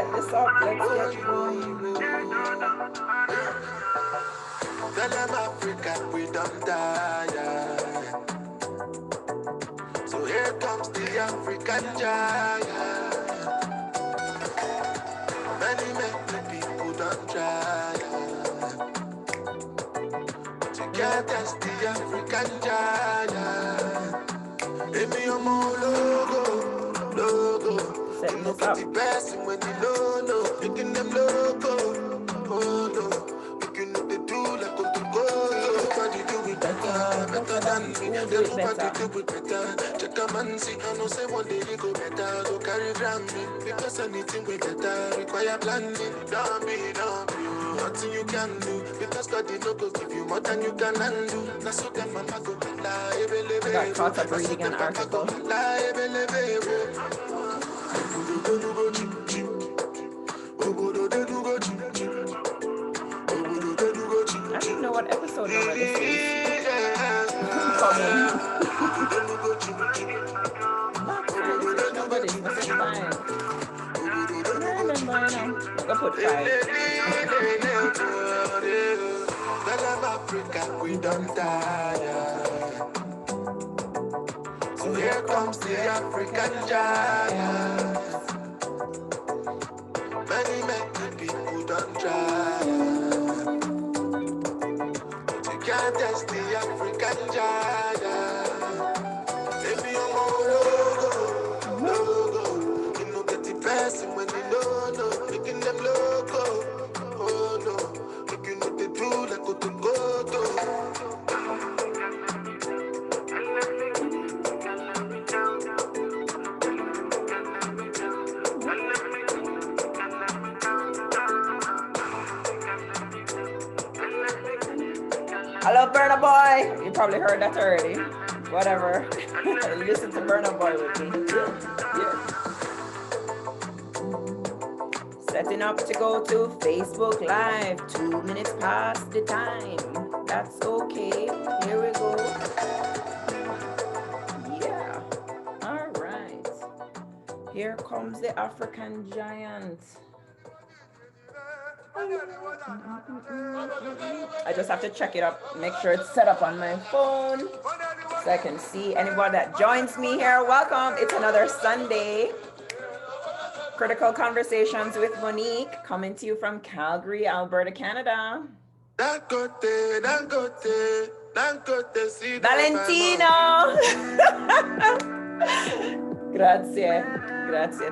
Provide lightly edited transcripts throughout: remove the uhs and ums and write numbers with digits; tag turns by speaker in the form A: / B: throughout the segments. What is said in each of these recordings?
A: set this up. Let's get going.
B: Tell them Africa, we don't die. So here comes the African giant. Many people don't try to get us the African giant. Give me your logo.
A: Setting this up.
B: The best when you know, making them logo. Oh no, making the do like go to go. Nobody do it better than me. Nobody do it better. Check a man, see, I know say one day they go better. So carry Grammy, because anything we better require planning. Don't be. Nothing you can do, because God did not go give you more than you can handle. That's what them mama go lie.
A: I got caught up reading an article. I don't know what episode number this is. Nobody must be fine. Go put 5.
B: Africa, we don't die. So here comes the African giant. Many people don't try to can't test the African giant. If you're more logo, you know get the best when you know, making them logo. Oh no, making what they do like go to go.
A: Hello, Burna Boy. You probably heard that already. Whatever. Listen to Burna Boy with me. Yeah. Setting up to go to Facebook Live. 2 minutes past the time. That's okay. Here we go. Yeah. All right. Here comes the African giant. I just have to check it up, make sure it's set up on my phone so I can see anybody that joins me here. Welcome. It's another Sunday. Critical Conversations with Monique, coming to you from Calgary, Alberta, Canada. Valentino! Grazie.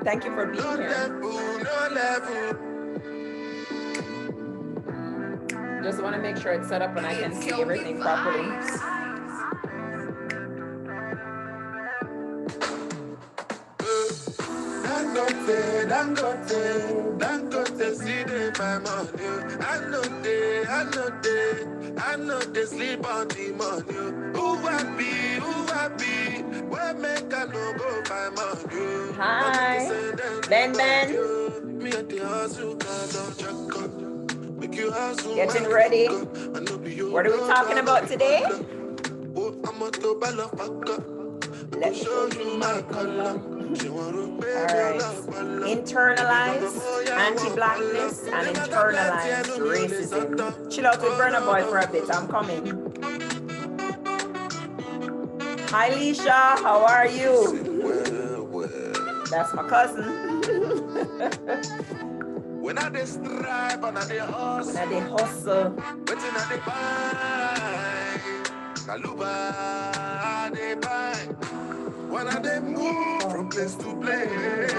A: Thank you for being here. Just want to make sure it's set up and I can see everything properly. Dangote, see they buy money. I know they sleep on the money. Who happy? Where make I no go buy money? Hi, Ben. Me at the hustle, don't check up. Getting ready. What are we talking about today? Let's show you my color. Alright. Internalized anti-blackness and internalized racism. Chill out with Burna Boy for a bit. I'm coming. Hi Lisha, how are you? That's my cousin. When I strive and I hustle. Waiting at the buy. Kaluba they buy. When I move from place to place.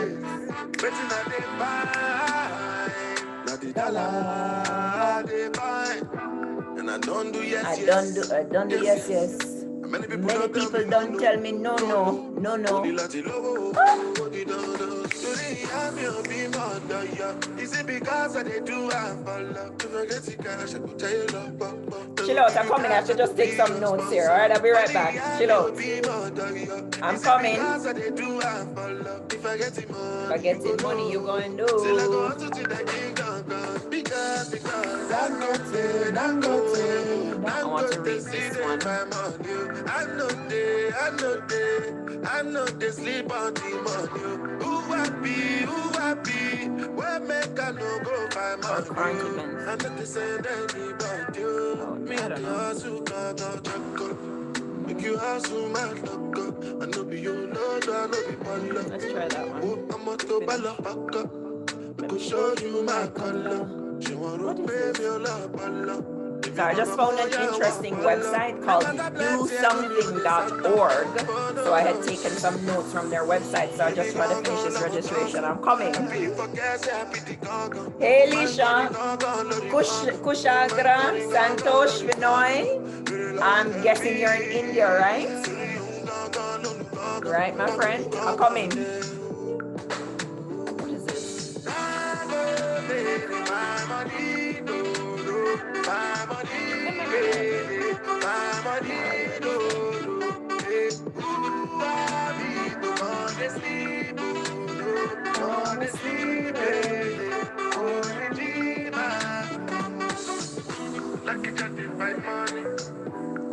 A: Waiting at the buy. Now the dollar they buy. And I don't do yes. I don't do yes. Many people don't tell me no. Is it because I do chill out, I'm coming. I should just take some notes here. Alright, I'll be right back. Chill out. I'm coming. If I get the money, you going to do. I want to read this one. I know they sleep on the money. Who happy, where make I no go find my
B: Concubines.
A: I'm not the same anybody. Me and the hustle, make you hustle, my luck. I know be you, no, I know be one.
B: Let's try that one.
A: I'm a to balapaka. I could show you my color. She want to pay me a lot.
B: So I just found an interesting website called dosomething.org. So I had taken some notes from their website. So I just tried to finish this registration. I'm coming. Hey, Lisha. Kushagra, Santosh, Vinoy. I'm guessing you're in India, right? Right, my friend? I'm coming. What is this?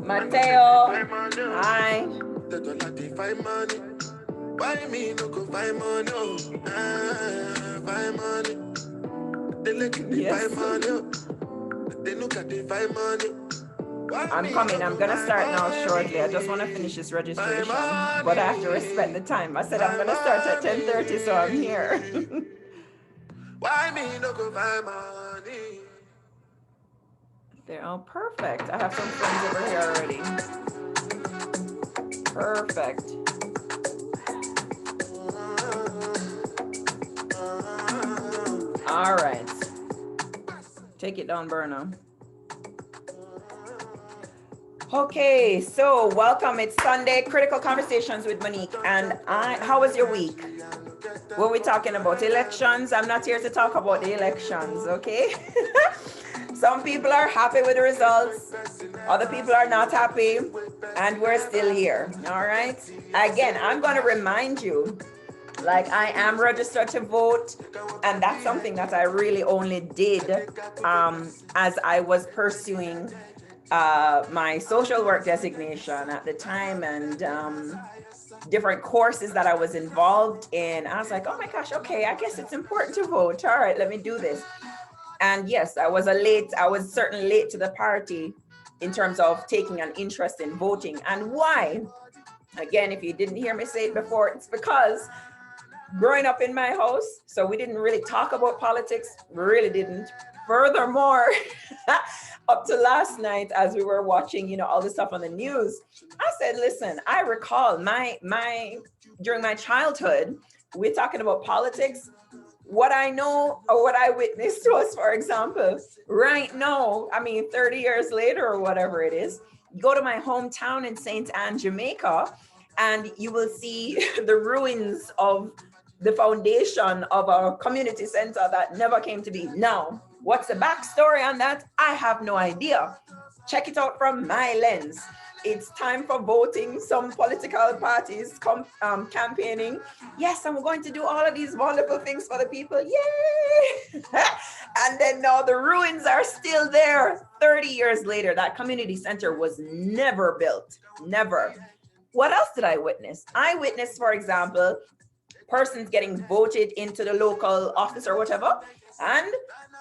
B: Mateo, hi.
A: Why me no go find money? Find money. They look at the find money. They look at the find money.
B: I'm coming. I'm gonna start now shortly. I just want to finish this registration, but I have to respect the time. I said I'm gonna start at 10:30, so I'm here.
A: Why me no go find money?
B: They're all perfect. I have some friends over here already. Perfect. All right. Take it down, Berna. Okay, so welcome. It's Sunday, Critical Conversations with Monique. And how was your week? Were we talking about elections? I'm not here to talk about the elections, okay? Some people are happy with the results. Other people are not happy. And we're still here, all right? Again, I'm going to remind you, like, I am registered to vote, and that's something that I really only did as I was pursuing my social work designation at the time, and different courses that I was involved in. I was like, oh my gosh, okay, I guess it's important to vote. All right, let me do this. And yes, I was certainly late to the party in terms of taking an interest in voting. And why? Again, if you didn't hear me say it before, it's because growing up in my house, so we didn't really talk about politics. We really didn't. Furthermore, up to last night, as we were watching, all the stuff on the news, I said, listen, I recall during my childhood, we're talking about politics. What I know or what I witnessed was, for example, right now, 30 years later or whatever it is, you go to my hometown in St. Anne, Jamaica, and you will see the ruins of the foundation of a community center that never came to be. Now, what's the backstory on that? I have no idea. Check it out from my lens. It's time for voting. Some political parties campaigning. Yes, I'm going to do all of these wonderful things for the people. Yay! And then now the ruins are still there. 30 years later, that community center was never built. Never. What else did I witness? I witnessed, for example, persons getting voted into the local office or whatever, and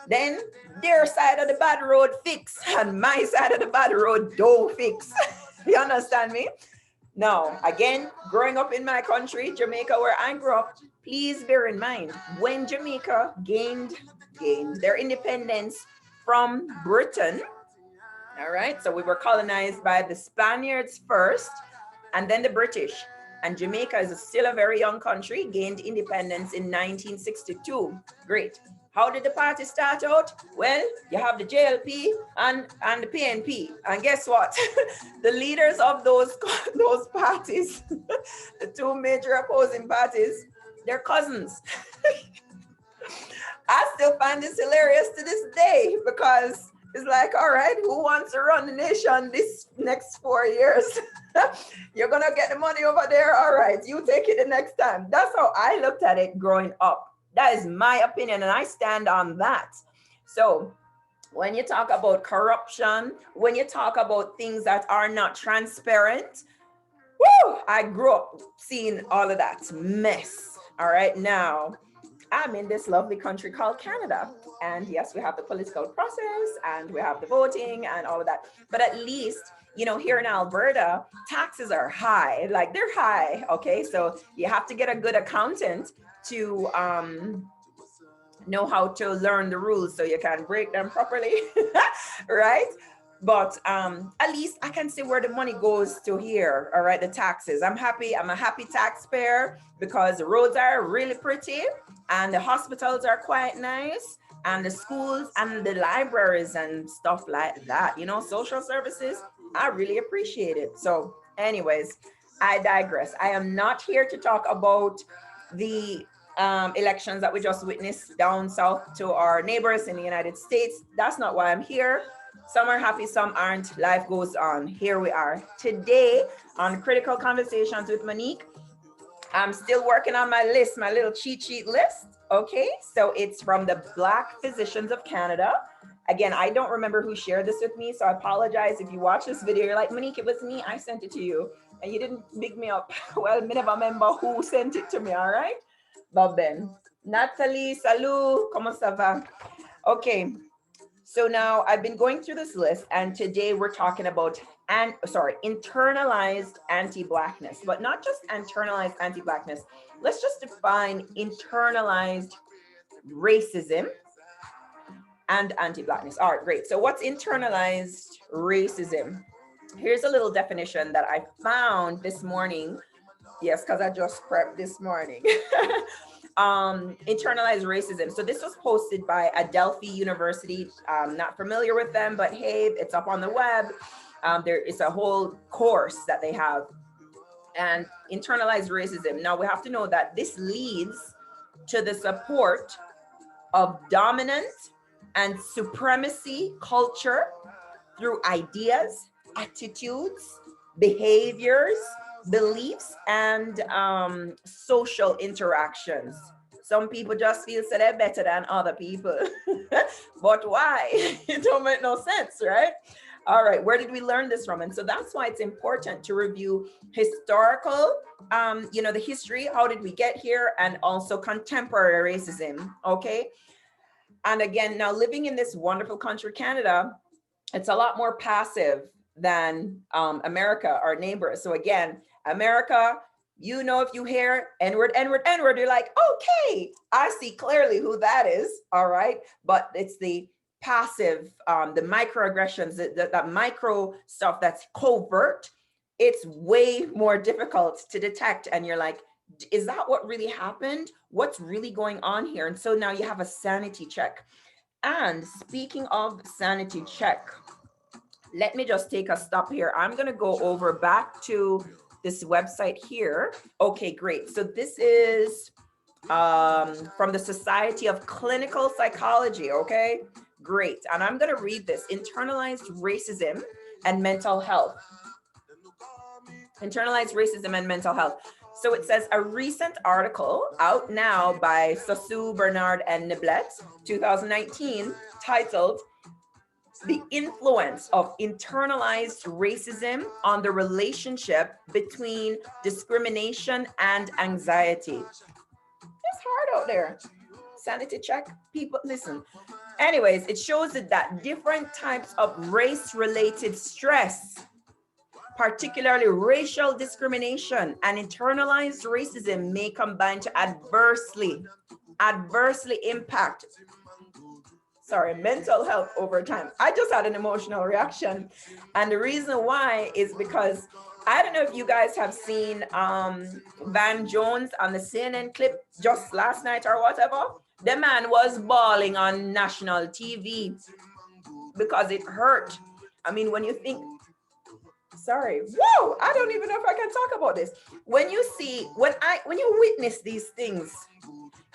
B: then their side of the bad road fix and my side of the bad road don't fix. You understand me? Now, again, growing up in my country, Jamaica, where I grew up, please bear in mind, when Jamaica gained their independence from Britain, all right, so we were colonized by the Spaniards first, and then the British. And Jamaica is still a very young country, gained independence in 1962. Great. How did the party start out? Well, you have the JLP and the PNP. And guess what? The leaders of those parties, the two major opposing parties, they're cousins. I still find this hilarious to this day, because it's like, all right, who wants to run the nation this next 4 years? You're going to get the money over there. All right, you take it the next time. That's how I looked at it growing up. That is my opinion, and I stand on that. So when you talk about corruption, when you talk about things that are not transparent, woo, I grew up seeing all of that mess.
A: All right, now I'm in this lovely country called Canada. And yes, we have the political process and we have the voting and all of that. But at least, you know, here in Alberta, taxes are high. Like they're high. Okay. So you have to get a good accountant to know how to learn the rules so you can break them properly. Right? But at least I can see where the money goes to here. All right, the taxes. I'm happy. I'm a happy taxpayer because the roads are really pretty and the hospitals are quite nice and the schools and the libraries and stuff like that. You know, social services. I really appreciate it. So, anyways, I digress. I am not here to talk about the elections that we just witnessed down south to our neighbors in the United States. That's not why I'm here. Some are happy, some aren't. Life goes on. Here we are today on Critical Conversations with Monique. I'm still working on my list, my little cheat sheet list. Okay, so it's from the Black Physicians of Canada. Again, I don't remember who shared this with me, so I apologize if you watch this video. You're like, Monique, it was me. I sent it to you, and you didn't big me up. Well, me never remember who sent it to me. All right, Bob Ben, Natalie, salut, comment ça va? Okay, so now I've been going through this list, and today we're talking about internalized anti-Blackness, but not just internalized anti-Blackness. Let's just define internalized racism and anti-Blackness. All right, great. So what's internalized racism? Here's a little definition that I found this morning. Yes, because I just prepped this morning. Internalized racism. So this was posted by Adelphi University. Not familiar with them, but hey, it's up on the web. There is a whole course that they have. And internalized racism. Now we have to know that this leads to the support of dominant and supremacy culture through ideas, attitudes, behaviors, beliefs, and social interactions. Some people just feel so they're better than other people. But why? It don't make no sense, right? All right, where did we learn this from? And so that's why it's important to review historical, the history, how did we get here, and also contemporary racism, okay? And again, now living in this wonderful country, Canada, it's a lot more passive than America, our neighbors. So again, America, you know, if you hear N-word, N-word, N-word, you're like, okay, I see clearly who that is, all right? But it's the passive, the microaggressions, that micro stuff that's covert, it's way more difficult to detect. And you're like, is that what really happened? What's really going on here? And so now you have a sanity check. And speaking of sanity check, let me just take a stop here. I'm going to go over back to this website here. Okay, great. So this is from the Society of Clinical Psychology. Okay, great. And I'm going to read this: internalized racism and mental health. Internalized racism and mental health. So it says a recent article out now by Sasu, Bernard, and Niblet, 2019, titled "The Influence of Internalized Racism on the Relationship Between Discrimination and Anxiety." It's hard out there. Sanity check, people, listen. Anyways, it shows that different types of race-related stress, particularly racial discrimination and internalized racism, may combine to adversely impact mental health over time. I just had an emotional reaction. And the reason why is because I don't know if you guys have seen Van Jones on the CNN clip just last night or whatever. The man was bawling on national TV because it hurt. I mean, when you think, sorry, whoa, I don't even know if I can talk about this. When you see, when you witness these things,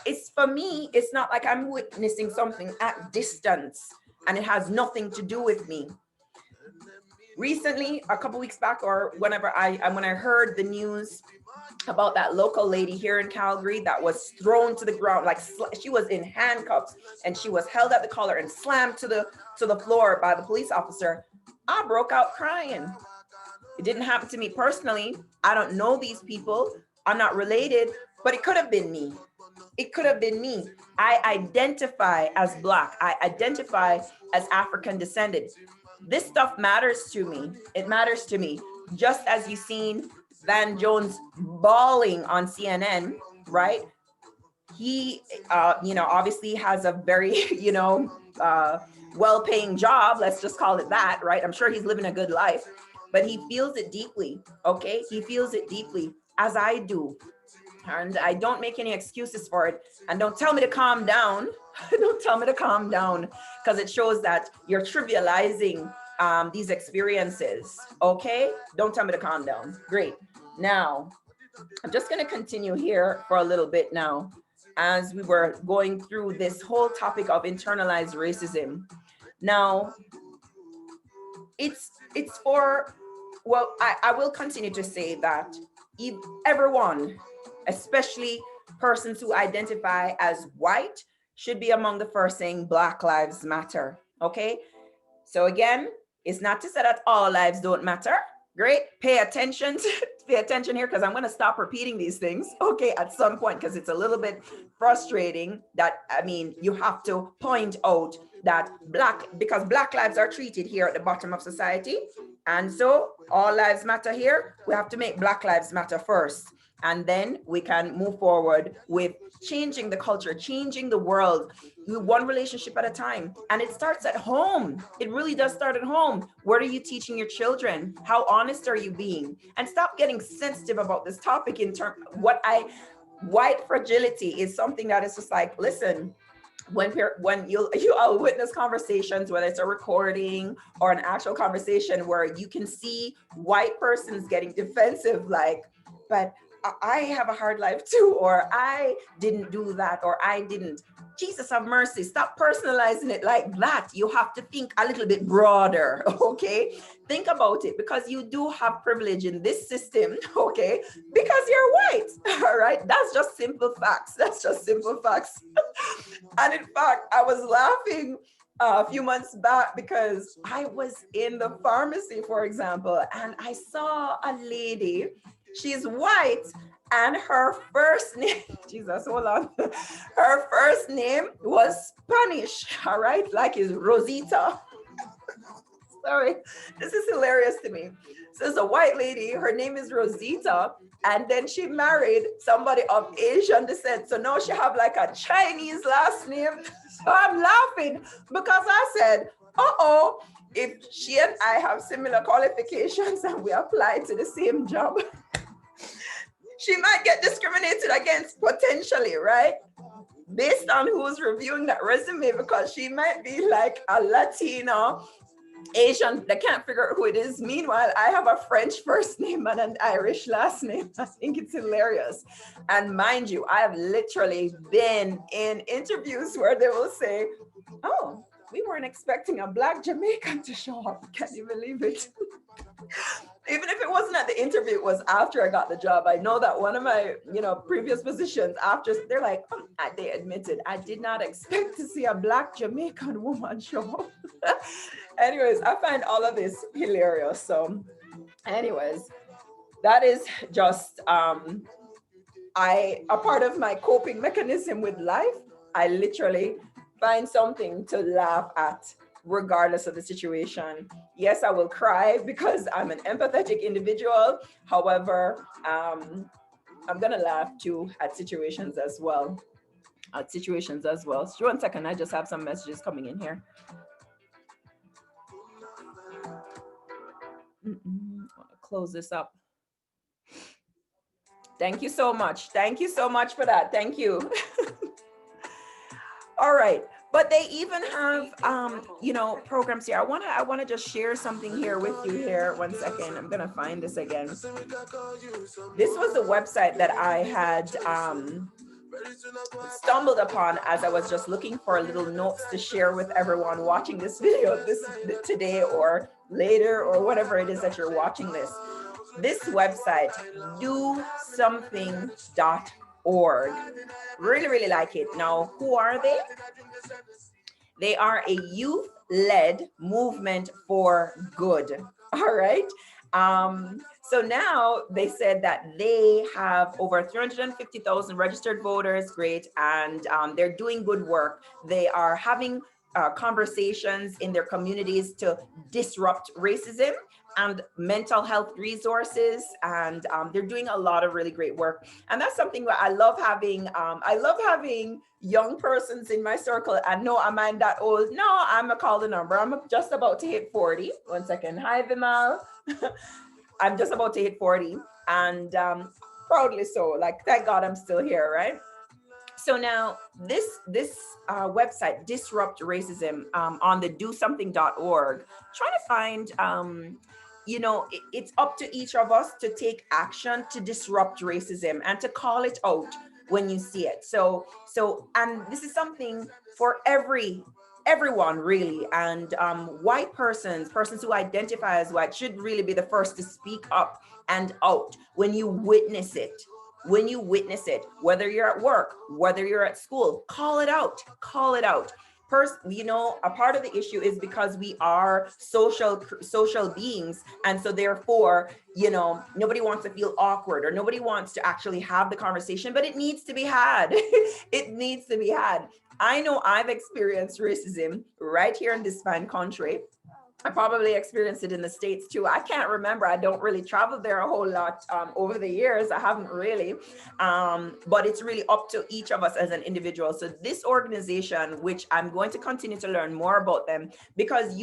A: it's, for me, it's not like I'm witnessing something at distance and it has nothing to do with me. Recently, a couple weeks back, or whenever when I heard the news about that local lady here in Calgary that was thrown to the ground, like she was in handcuffs and she was held at the collar and slammed to the floor by the police officer, I broke out crying. It didn't happen to me personally. I don't know these people, I'm not related, but it could have been me. It could have been me. I identify as Black. I identify as African descended. This stuff matters to me. It matters to me. Just as you seen Van Jones bawling on CNN, right? He, obviously has a very, well-paying job. Let's just call it that, right? I'm sure he's living a good life, but he feels it deeply. Okay, he feels it deeply, as I do, and I don't make any excuses for it. And don't tell me to calm down. Don't tell me to calm down, because it shows that you're trivializing these experiences. Okay, don't tell me to calm down. Great. Now, I'm just going to continue here for a little bit now, as we were going through this whole topic of internalized racism. Now, it's for, well, I will continue to say that if everyone, especially persons who identify as white, should be among the first saying Black Lives Matter. Okay, so again, it's not to say that all lives don't matter. Great, pay attention, pay attention here, because I'm going to stop repeating these things, okay, at some point, because it's a little bit frustrating that, I mean, you have to point out that because Black lives are treated here at the bottom of society, and so all lives matter here. We have to make Black Lives Matter first, and then we can move forward with changing the culture, changing the world, one relationship at a time. And it starts at home. It really does start at home. What are you teaching your children? How honest are you being? And stop getting sensitive about this topic in terms white fragility is something that is just like, listen, when you all witness conversations, whether it's a recording or an actual conversation where you can see white persons getting defensive, like, but I have a hard life too, or I didn't do that, or I didn't. Jesus have mercy. Stop personalizing it like that. You have to think a little bit broader, okay? Think about it, because you do have privilege in this system, okay? Because you're white, all right? That's just simple facts. That's just simple facts. And in fact, I was laughing a few months back because I was in the pharmacy, for example, and I saw a lady. She's white, and her first name, Jesus, hold on. Her first name was Spanish, all right? Like is Rosita. Sorry, this is hilarious to me. So it's a white lady, her name is Rosita, and then she married somebody of Asian descent. So now she have like a Chinese last name. So I'm laughing because I said, uh-oh, if she and I have similar qualifications and we apply to the same job, she might get discriminated against potentially, right? Based on who's reviewing that resume, because she might be like a Latina Asian, they can't figure out who it is. Meanwhile, I have a French first name and an Irish last name. I think it's hilarious. And mind you, I have literally been in interviews where they will say, oh, we weren't expecting a Black Jamaican to show up. Can you believe it? Even if it wasn't at the interview, it was after I got the job. I know that one of my, previous positions after, they're like, they admitted, I did not expect to see a Black Jamaican woman show up. Anyways, I find all of this hilarious. So anyways, that is just a part of my coping mechanism with life. I literally find something to laugh at regardless of the situation. Yes, I will cry because I'm an empathetic individual. However, I'm gonna laugh too at situations as well. So 1 second, I just have some messages coming in here. I want to close this up. Thank you so much. Thank you so much for that. Thank you. All right. But they even have, programs here. I wanna just share something here with you here. 1 second. I'm gonna find this again. This was the website that I had stumbled upon as I was just looking for little notes to share with everyone watching this video today or later or whatever it is that you're watching this. This website, dosomething.org. Really, really like it. Now, who are they? They are a youth-led movement for good. All right. So now they said that they have over 350,000 registered voters, great, and they're doing good work. They are having conversations in their communities to disrupt racism and mental health resources, and they're doing a lot of really great work. And that's something that I love having. I love having young persons in my circle. And no, am I that old? No, I'm gonna call the number. I'm just about to hit 40. One second. Hi, Vimal. I'm just about to hit 40, and proudly so. Like, thank God I'm still here, right? So now this website, Disrupt Racism, on the dosomething.org, trying to find it's up to each of us to take action to disrupt racism and to call it out when you see it. And this is something for everyone really, and white persons who identify as white should really be the first to speak up and out when you witness it. When you witness it, whether you're at work, whether you're at school, call it out. Call it out. First, a part of the issue is because we are social beings, and so therefore, nobody wants to feel awkward, or nobody wants to actually have the conversation, but it needs to be had. It needs to be had. I know I've experienced racism right here in this fine country. I probably experienced it in the States too. I can't remember. I don't really travel there a whole lot over the years. I haven't really. But it's really up to each of us as an individual. So this organization, which I'm going to continue to learn more about them, because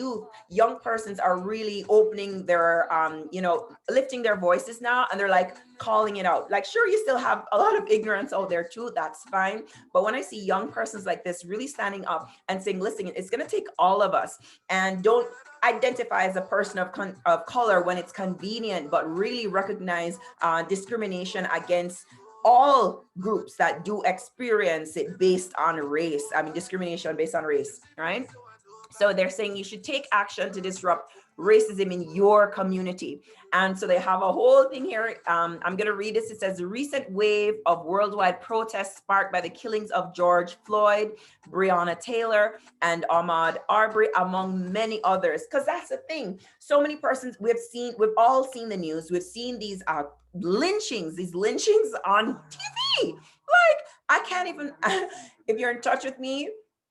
A: young persons are really opening their, lifting their voices now, and they're like calling it out. Like, sure, you still have a lot of ignorance out there too. That's fine. But when I see young persons like this really standing up and saying, listen, it's going to take all of us, and don't identify as a person of color when it's convenient, but really recognize discrimination against all groups that do experience it based on race. I mean, discrimination based on race, right? So they're saying you should take action to disrupt racism in your community. And so they have a whole thing here. I'm going to read this. It says, a recent wave of worldwide protests sparked by the killings of George Floyd, Breonna Taylor, and Ahmaud Arbery, among many others. Because that's the thing. So many persons we've all seen the news. We've seen these lynchings on TV. Like, I can't even, if you're in touch with me,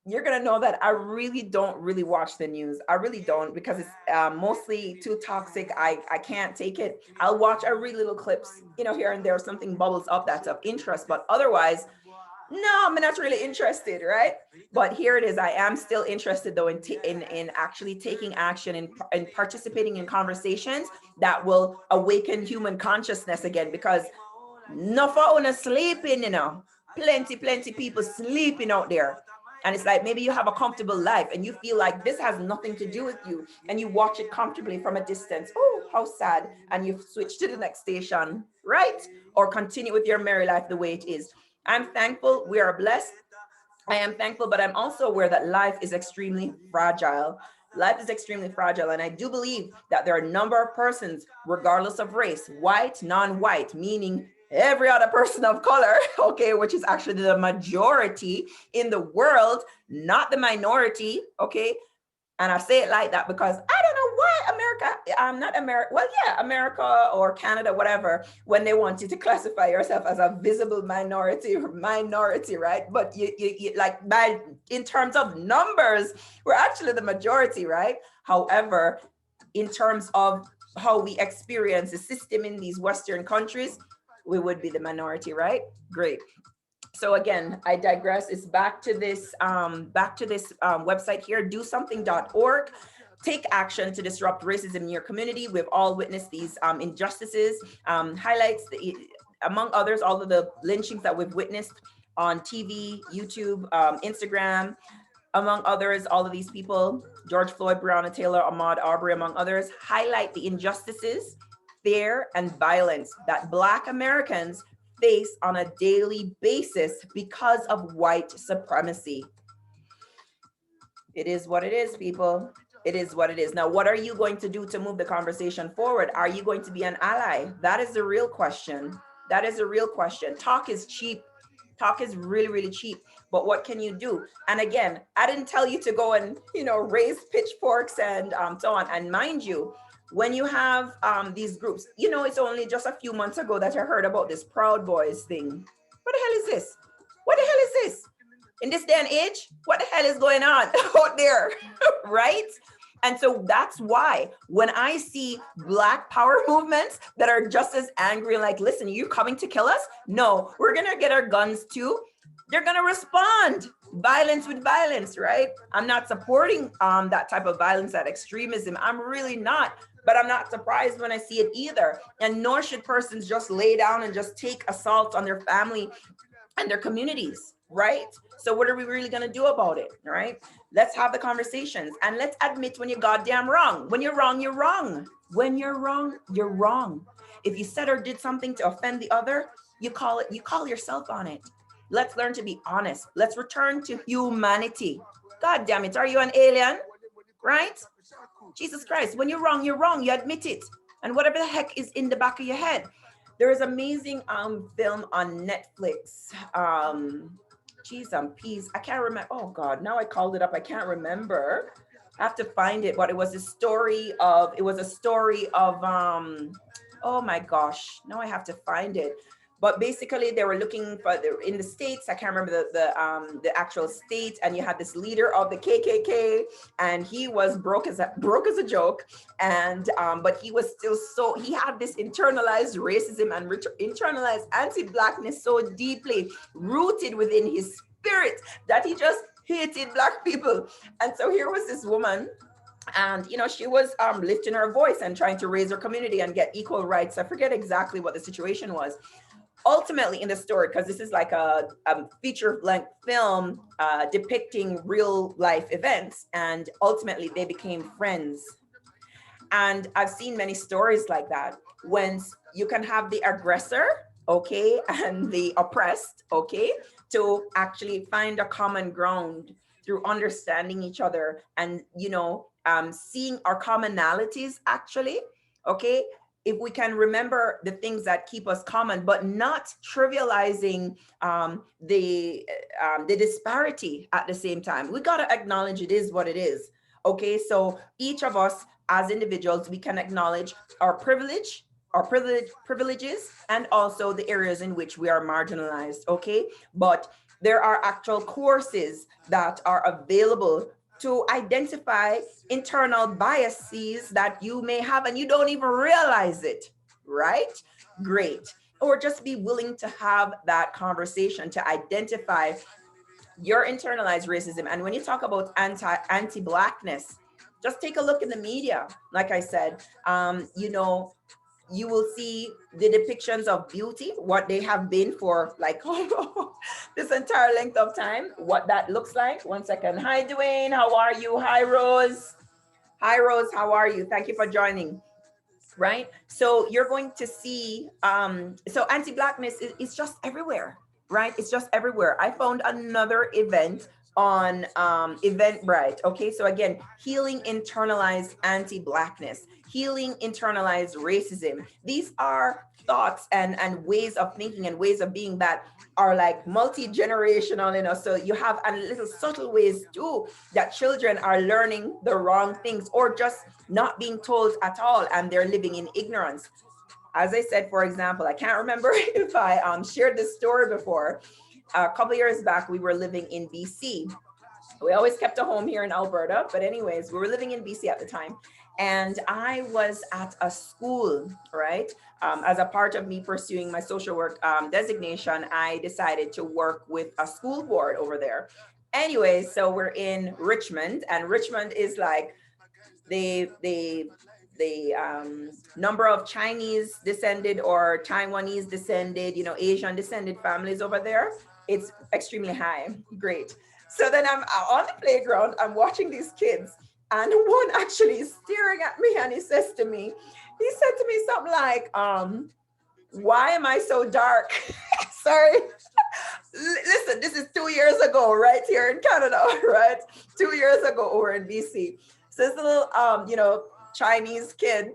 A: you're going to know that I really don't really watch the news. I really don't, because it's mostly too toxic. I can't take it. I'll watch every little clips, here and there, something bubbles up that's of interest, but otherwise, no, I'm not really interested, right? But here it is. I am still interested though in actually taking action and participating in conversations that will awaken human consciousness again, because no for una sleeping, plenty people sleeping out there. And it's like, maybe you have a comfortable life and you feel like this has nothing to do with you, and you watch it comfortably from a distance. Oh, how sad. And you switch to the next station, right? Or continue with your merry life the way it is. I'm thankful. We are blessed. I am thankful, but I'm also aware that life is extremely fragile. Life is extremely fragile. And I do believe that there are a number of persons, regardless of race, white, non-white, meaning every other person of color, okay, which is actually the majority in the world, not the minority, okay? And I say it like that because I don't know why America or Canada, whatever, when they want you to classify yourself as a visible minority, right? But you like, in terms of numbers, we're actually the majority, right? However, in terms of how we experience the system in these Western countries, we would be the minority, right? Great. So again, I digress. It's back to this website here, dosomething.org. Take action to disrupt racism in your community. We've all witnessed these injustices. Highlights, among others, all of the lynchings that we've witnessed on TV, YouTube, Instagram, among others. All of these people, George Floyd, Breonna Taylor, Ahmaud Arbery, among others, highlight the injustices, fear, and violence that Black Americans face on a daily basis because of white supremacy. It is what it is, people. It is what it is. Now, what are you going to do to move the conversation forward? Are you going to be an ally? That is the real question. That is a real question. Talk is cheap. Talk is really, really cheap. But what can you do? And again, I didn't tell you to go and, raise pitchforks and so on. And mind you, when you have these groups, you know, it's only just a few months ago that I heard about this Proud Boys thing. What the hell is this? What the hell is this? In this day and age, what the hell is going on out there? Right? And so that's why when I see Black power movements that are just as angry, like, listen, you coming to kill us? No, we're going to get our guns too. They're going to respond. Violence with violence, right? I'm not supporting that type of violence, that extremism. I'm really not. But I'm not surprised when I see it either. And nor should persons just lay down and just take assault on their family and their communities, right? So what are we really going to do about it, right? Let's have the conversations and let's admit when you're goddamn wrong. When you're wrong, you're wrong. When you're wrong, you're wrong. If you said or did something to offend the other, you call yourself on it. Let's learn to be honest. Let's return to humanity. God damn it, are you an alien? Right? Jesus Christ, when you're wrong, you admit it. And whatever the heck is in the back of your head. There is amazing film on Netflix. Geez, peas. I can't remember. Oh God, now I called it up. I can't remember. I have to find it. But it was a story of, oh my gosh, now I have to find it. But basically they were looking for, in the States, I can't remember the actual state, and you had this leader of the KKK, and he was broke as a joke, and but he was still he had this internalized racism and internalized anti-Blackness so deeply rooted within his spirit that he just hated Black people. And so here was this woman, and you know, she was lifting her voice and trying to raise her community and get equal rights. I forget exactly what the situation was. Ultimately in the story, because this is like a feature-length film depicting real life events, and ultimately they became friends. And I've seen many stories like that, when you can have the aggressor, okay, and the oppressed, okay, to actually find a common ground through understanding each other and, you know, seeing our commonalities actually, okay, if we can remember the things that keep us common, but not trivializing the disparity at the same time. We got to acknowledge it is what it is. Okay, so each of us as individuals, we can acknowledge our privileges, and also the areas in which we are marginalized. Okay, but there are actual courses that are available to identify internal biases that you may have and you don't even realize it, right? Great. Or just be willing to have that conversation to identify your internalized racism. And when you talk about anti-Blackness, just take a look in the media. Like I said, you know, you will see the depictions of beauty, what they have been for like this entire length of time, what that looks like. One second. Hi, Dwayne. How are you? Hi, Rose. Hi, Rose. How are you? Thank you for joining. Right. So you're going to see, so anti-Blackness is just everywhere, right? It's just everywhere. I found another event on Eventbrite. Okay, so again, healing internalized anti-Blackness, healing internalized racism. These are thoughts and ways of thinking and ways of being that are like multi-generational, you know. So you have a little subtle ways too that children are learning the wrong things or just not being told at all, and they're living in ignorance. As I said, for example, I can't remember if I shared this story before. A couple of years back, we were living in BC. We always kept a home here in Alberta, but anyways, we were living in BC at the time. And I was at a school, right? As a part of me pursuing my social work designation, I decided to work with a school board over there. Anyway, so we're in Richmond, and Richmond is like the number of Chinese descended or Taiwanese descended, you know, Asian descended families over there, it's extremely high. Great. So then I'm on the playground, I'm watching these kids, and one actually is staring at me, and he said to me something like, why am I so dark? Sorry. Listen, this is 2 years ago, right here in Canada, right? 2 years ago over in BC. So this little, you know, Chinese kid,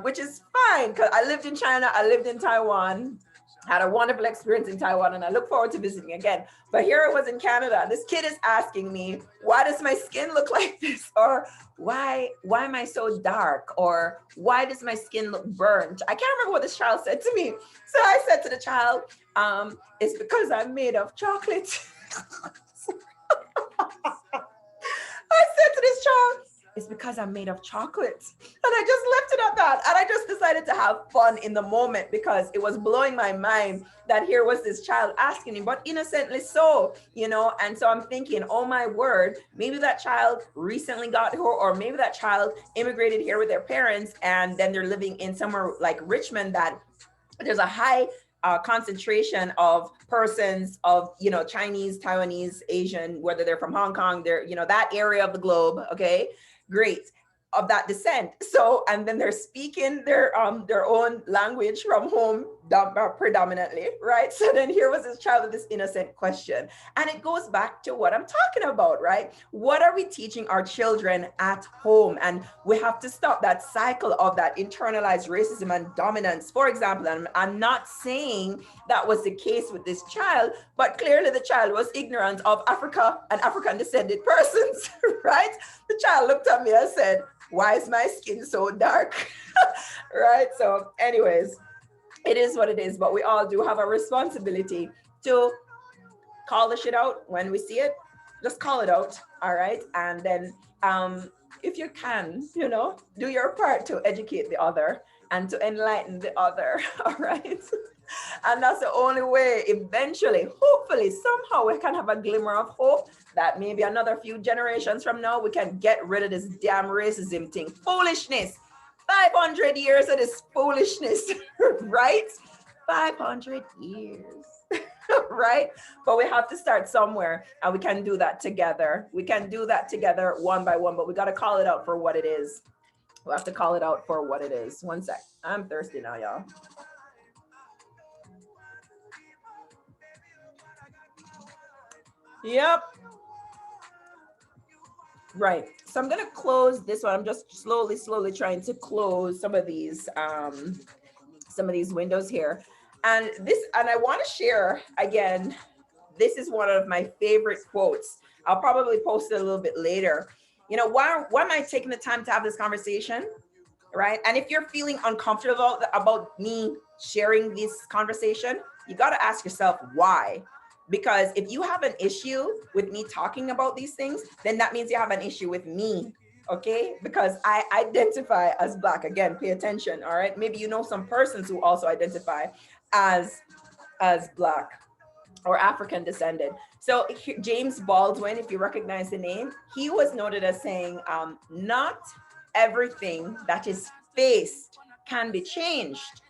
A: which is fine because I lived in China, I lived in Taiwan, Had a wonderful experience in Taiwan and I look forward to visiting again. But here I was in Canada. This kid is asking me, why does my skin look like this? Or why am I so dark? Or why does my skin look burnt? I can't remember what this child said to me. So I said to the child, it's because I'm made of chocolate. I said to this child, it's because I'm made of chocolate. And I just left it at that. And I just decided to have fun in the moment because it was blowing my mind that here was this child asking me, but innocently so, you know? And so I'm thinking, oh my word, maybe that child recently got here, or maybe that child immigrated here with their parents and then they're living in somewhere like Richmond that there's a high concentration of persons of, you know, Chinese, Taiwanese, Asian, whether they're from Hong Kong, they're, you know, that area of the globe. Okay, great, of that descent. So, and then they're speaking their own language from home predominantly, right? So then here was this child with this innocent question. And it goes back to what I'm talking about, right? What are we teaching our children at home? And we have to stop that cycle of that internalized racism and dominance. For example, and I'm not saying that was the case with this child, but clearly the child was ignorant of Africa and African descended persons, right? The child looked at me and said, why is my skin so dark? Right? So anyways, it is what it is, but we all do have a responsibility to call the shit out when we see it. Just call it out, all right? And then if you can, you know, do your part to educate the other and to enlighten the other, all right? And that's the only way eventually, hopefully, somehow we can have a glimmer of hope that maybe another few generations from now, we can get rid of this damn racism thing. Foolishness. 500 years of this foolishness, right? 500 years, right? But we have to start somewhere and we can do that together. We can do that together one by one, but we got to call it out for what it is. We have to call it out for what it is. One sec. I'm thirsty now, y'all. Yep. Right. So I'm going to close this one. I'm just slowly trying to close some of these windows here. And I want to share again, this is one of my favorite quotes. I'll probably post it a little bit later. You know, why am I taking the time to have this conversation? Right. And if you're feeling uncomfortable about me sharing this conversation, you got to ask yourself why. Because if you have an issue with me talking about these things, then that means you have an issue with me. Okay, because I identify as Black. Again, pay attention. All right, maybe you know some persons who also identify as Black or African descended. So James Baldwin, if you recognize the name, he was noted as saying, not everything that is faced can be changed,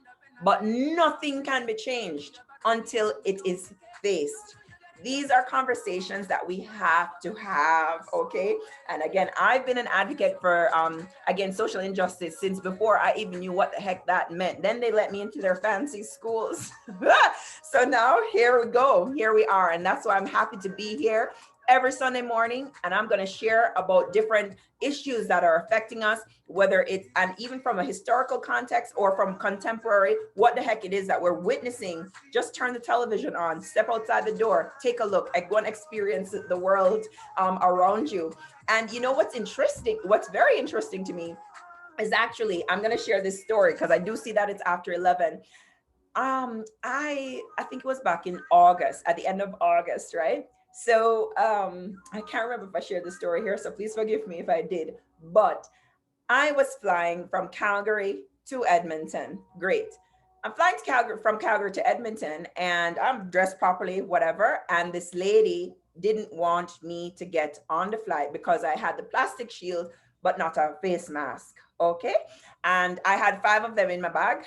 A: but nothing can be changed until it is faced. These are conversations that we have to have, okay? And again, I've been an advocate for, again, social injustice since before I even knew what the heck that meant. Then they let me into their fancy schools. So now here we go, here we are. And that's why I'm happy to be here every Sunday morning. And I'm gonna share about different issues that are affecting us, whether it's, and even from a historical context or from contemporary, what the heck it is that we're witnessing. Just turn the television on, step outside the door, take a look, go and experience the world around you. And you know what's interesting, what's very interesting to me is actually, I'm gonna share this story because I do see that it's after 11. I think it was back in August, at the end of August, right? So I can't remember if I shared the story here, so please forgive me if I did. But I was flying from Calgary to Edmonton. Great. I'm flying to Calgary, from Calgary to Edmonton, and I'm dressed properly, whatever. And this lady didn't want me to get on the flight because I had the plastic shield, but not a face mask. Okay. And I had 5 of them in my bag.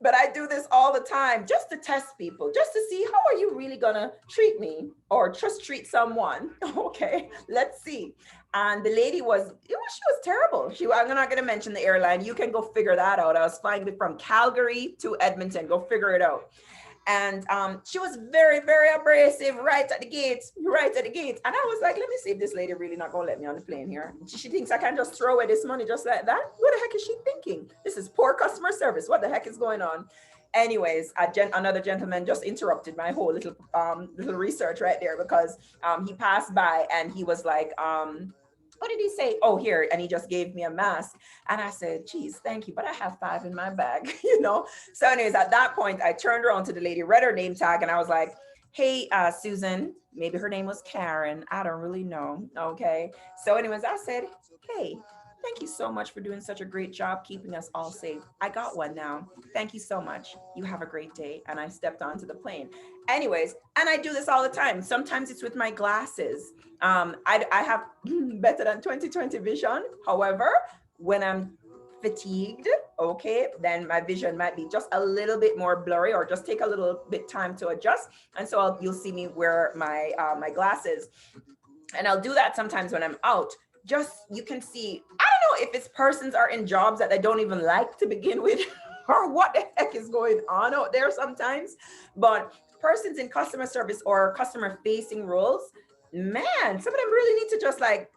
A: But I do this all the time just to test people, just to see how are you really gonna treat me or just treat someone. Okay, let's see. And the lady was, she was terrible. I'm not gonna mention the airline. You can go figure that out. I was flying from Calgary to Edmonton. Go figure it out. And she was very, very abrasive right at the gates. And I was like, let me see if this lady really not gonna let me on the plane here. She thinks I can just throw away this money just like that. What the heck is she thinking? This is poor customer service. What the heck is going on? Anyways, another gentleman just interrupted my whole little research right there, because he passed by and he was like, what did he say? Oh, here. And he just gave me a mask. And I said, geez, thank you. But I have 5 in my bag, you know? So anyways, at that point, I turned around to the lady, read her name tag, and I was like, hey, Susan, maybe her name was Karen. I don't really know. Okay. So anyways, I said, hey, thank you so much for doing such a great job keeping us all safe. I got one now. Thank you so much. You have a great day. And I stepped onto the plane. Anyways, and I do this all the time. Sometimes it's with my glasses. I have better than 20/20 vision. However, when I'm fatigued, okay, then my vision might be just a little bit more blurry, or just take a little bit time to adjust. And so you'll see me wear my glasses. And I'll do that sometimes when I'm out. Just, you can see, I don't know if it's persons are in jobs that they don't even like to begin with, or what the heck is going on out there sometimes. But persons in customer service or customer facing roles, man, some of them really need to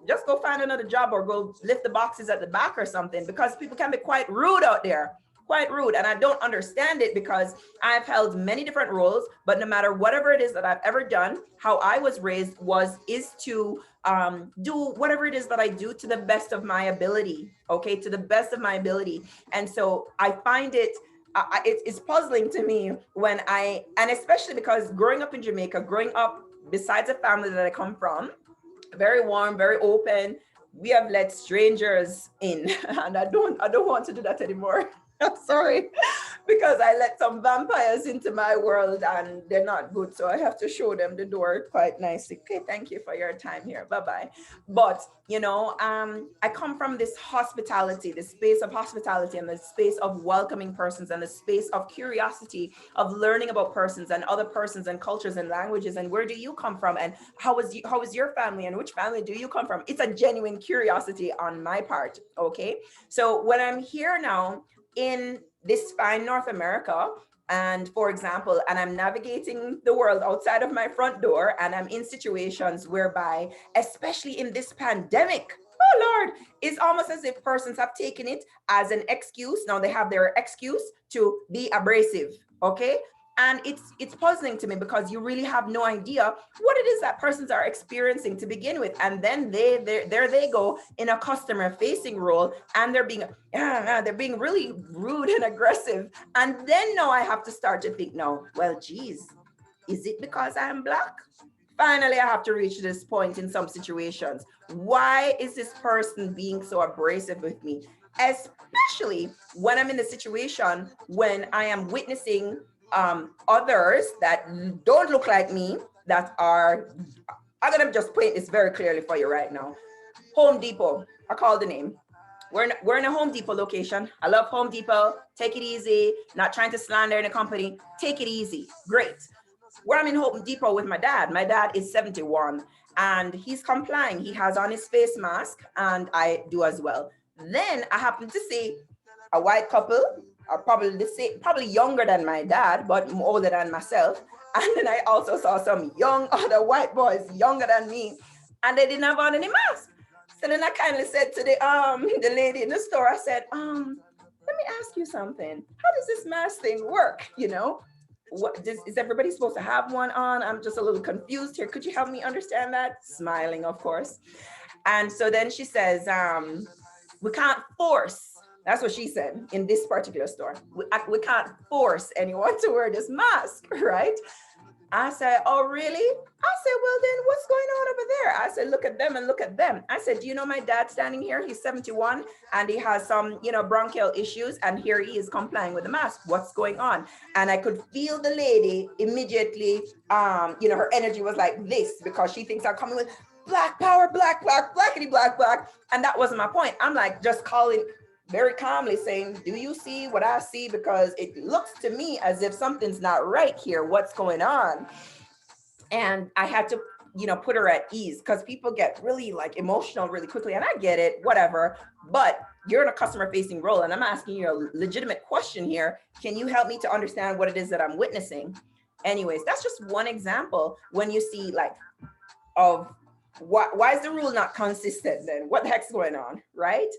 A: just go find another job, or go lift the boxes at the back or something, because people can be quite rude out there, quite rude. And I don't understand it, because I've held many different roles, but no matter whatever it is that I've ever done, how I was raised is to do whatever it is that I do to the best of my ability. Okay, to the best of my ability. And so I find it's puzzling to me when and especially because growing up in Jamaica, growing up besides the family that I come from, very warm, very open, we have let strangers in, and I don't want to do that anymore. I'm sorry, because I let some vampires into my world and they're not good. So I have to show them the door quite nicely. Okay, thank you for your time here. Bye bye. But I come from this hospitality, this space of hospitality, and the space of welcoming persons, and the space of curiosity, of learning about persons and other persons and cultures and languages, and where do you come from, and how is your family, and which family do you come from? It's a genuine curiosity on my part. Okay, so when I'm here now in this fine North America, and for example, and I'm navigating the world outside of my front door, and I'm in situations whereby, especially in this pandemic, oh Lord, it's almost as if persons have taken it as an excuse. Now they have their excuse to be abrasive. Okay, and it's puzzling to me, because you really have no idea what it is that persons are experiencing to begin with, and then there they go in a customer facing role, and they're being really rude and aggressive. And then now I have to start to think, no, well, geez, is it because I'm Black? Finally, I have to reach this point in some situations. Why is this person being so abrasive with me? Especially when I'm in the situation when I am witnessing others that don't look like me, that are, I'm gonna just paint this very clearly for you right now. Home Depot, I call the name. We're in a Home Depot location. I love Home Depot. Take it easy. Not trying to slander any company. Take it easy. Great. Where I'm in Home Depot with my dad. My dad is 71 and he's complying. He has on his face mask and I do as well. Then I happen to see a white couple, are probably the same, probably younger than my dad, but older than myself. And then I also saw some young other white boys, younger than me, and they didn't have on any mask. So then I kindly said to the lady in the store, I said, let me ask you something. How does this mask thing work? You know, is everybody supposed to have one on? I'm just a little confused here. Could you help me understand that? Smiling, of course. And so then she says, we can't force. That's what she said in this particular store. We can't force anyone to wear this mask, right? I said, oh, really? I said, well, then what's going on over there? I said, look at them and look at them. I said, do you know my dad standing here? He's 71 and he has some, bronchial issues. And here he is complying with the mask. What's going on? And I could feel the lady immediately, her energy was like this because she thinks I'm coming with black power, black, blackity, black. And that wasn't my point. I'm like, just calling very calmly saying, do you see what I see? Because it looks to me as if something's not right here. What's going on? And I had to, put her at ease because people get really like emotional really quickly. And I get it, whatever, but you're in a customer facing role. And I'm asking you a legitimate question here. Can you help me to understand what it is that I'm witnessing? Anyways, that's just one example when you see like, of why is the rule not consistent then? What the heck's going on, right?